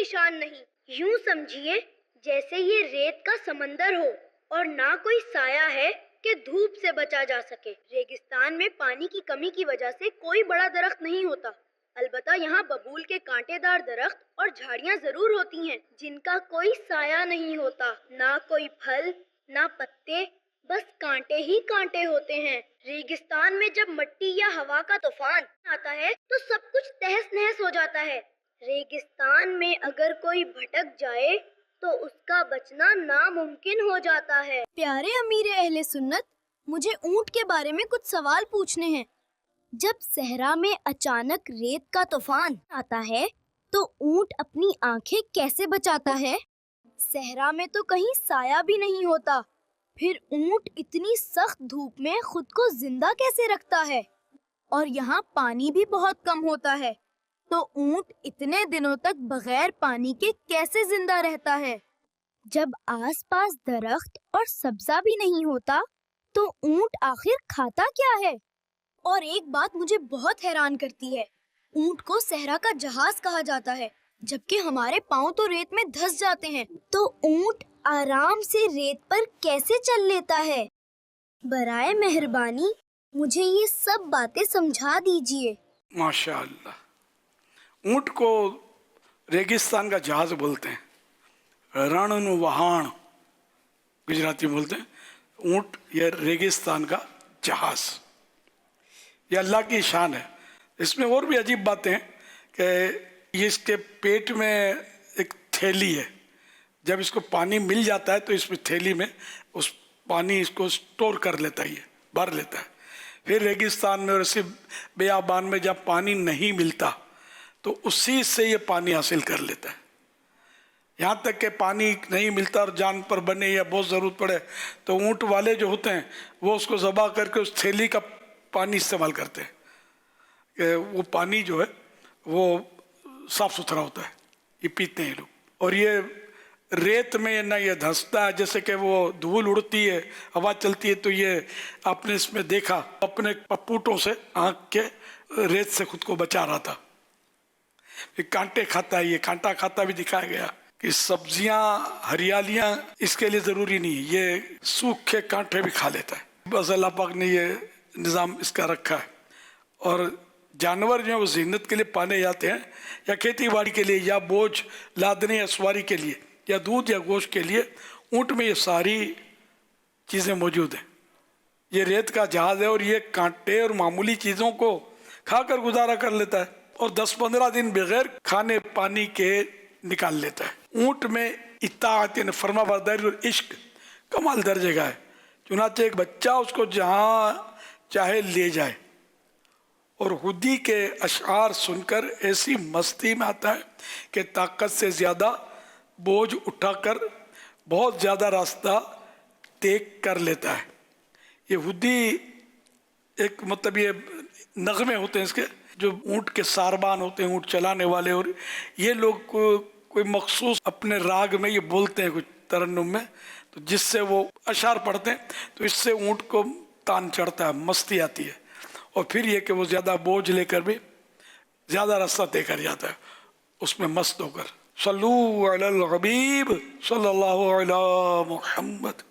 نشان نہیں. یوں سمجھیے جیسے یہ ریت کا سمندر ہو اور نہ کوئی سایہ ہے کہ دھوپ سے بچا جا سکے. ریگستان میں پانی کی کمی کی وجہ سے کوئی بڑا درخت نہیں ہوتا. البتہ یہاں ببول کے کانٹے دار درخت اور جھاڑیاں ضرور ہوتی ہیں جن کا کوئی سایہ نہیں ہوتا، نہ کوئی پھل نہ پتے، بس کانٹے ہی کانٹے ہوتے ہیں. ریگستان میں جب مٹی یا ہوا کا طوفان آتا ہے تو سب کچھ تہس نہس ہو جاتا ہے. ریگستان میں اگر کوئی بھٹک جائے تو اس کا بچنا ناممکن ہو جاتا ہے. پیارے امیر اہل سنت، مجھے اونٹ کے بارے میں کچھ سوال پوچھنے ہیں. جب صحرا میں اچانک ریت کا طوفان آتا ہے تو اونٹ اپنی آنکھیں کیسے بچاتا ہے؟ صحرا میں تو کہیں سایہ بھی نہیں ہوتا، پھر اونٹ اتنی سخت دھوپ میں خود کو زندہ کیسے رکھتا ہے؟ اور یہاں پانی بھی بہت کم ہوتا ہے، تو اونٹ اتنے دنوں تک بغیر پانی کے کیسے زندہ رہتا ہے؟ جب آس پاس درخت اور سبزہ بھی نہیں ہوتا تو اونٹ آخر کھاتا کیا ہے؟ اور ایک بات مجھے بہت حیران کرتی ہے، اونٹ کو صحرا کا جہاز کہا جاتا ہے جبکہ ہمارے پاؤں تو ریت میں دھس جاتے ہیں، تو اونٹ آرام سے ریت پر کیسے چل لیتا ہے؟ برائے مہربانی مجھے یہ سب باتیں سمجھا دیجئے. ماشاء اللہ. اونٹ کو ریگستان کا جہاز بولتے ہیں، رن وہان گجراتی بولتے ہیں. اونٹ یہ ریگستان کا جہاز، یہ اللہ کی شان ہے. اس میں اور بھی عجیب باتیں ہیں کہ یہ اس کے پیٹ میں ایک تھیلی ہے، جب اس کو پانی مل جاتا ہے تو اس میں تھیلی میں اس پانی اس کو سٹور کر لیتا ہے، بھر لیتا ہے. پھر ریگستان میں اور اسی بیابان میں جب پانی نہیں ملتا تو اسی سے یہ پانی حاصل کر لیتا ہے. یہاں تک کہ پانی نہیں ملتا اور جان پر بنے یا بہت ضرورت پڑے تو اونٹ والے جو ہوتے ہیں وہ اس کو ذبح کر کے اس تھیلی کا پانی استعمال کرتے ہیں کہ وہ پانی جو ہے وہ صاف ستھرا ہوتا ہے، یہ پیتے ہیں لوگ. اور یہ ریت میں نہ یہ دھنستا ہے، جیسے کہ وہ دھول اڑتی ہے، ہوا چلتی ہے، تو یہ آپ نے اس میں دیکھا اپنے پپوٹوں سے آنکھ کے ریت سے خود کو بچا رہا تھا. یہ کانٹے کھاتا ہے، یہ کانٹا کھاتا بھی دکھایا گیا کہ سبزیاں ہریالیاں اس کے لیے ضروری نہیں ہے، یہ سوکھے کانٹے بھی کھا لیتا ہے. بس اللہ پاک نے یہ نظام اس کا رکھا ہے. اور جانور جو ہیں وہ زینت کے لیے پالے جاتے ہیں یا کھیتی باڑی کے لیے یا بوجھ لادنے یا سواری کے لیے یا دودھ یا گوشت کے لیے. اونٹ میں یہ ساری چیزیں موجود ہیں. یہ ریت کا جہاز ہے اور یہ کانٹے اور معمولی چیزوں کو کھا کر گزارا کر لیتا ہے اور 10-15 دن بغیر کھانے پانی کے نکال لیتا ہے. اونٹ میں اطاعت یعنی فرما برداری اور عشق کمال درجے کا ہے. چنانچہ ایک بچہ اس کو جہاں چاہے لے جائے اور خودی کے اشعار سن کر ایسی مستی میں آتا ہے کہ طاقت سے زیادہ بوجھ اٹھا کر بہت زیادہ راستہ طے کر لیتا ہے. یہ خودی ایک مطلب یہ نغمے ہوتے ہیں اس کے، جو اونٹ کے ساربان ہوتے ہیں، اونٹ چلانے والے، اور یہ لوگ کوئی مخصوص اپنے راگ میں یہ بولتے ہیں کچھ ترنم میں، تو جس سے وہ اشعار پڑھتے ہیں تو اس سے اونٹ کو تان چڑھتا ہے، مستی آتی ہے. اور پھر یہ کہ وہ زیادہ بوجھ لے کر بھی زیادہ راستہ طے کر جاتا ہے اس میں مست ہو کر. صلو علی الحبیب صلی اللہ علی محمد.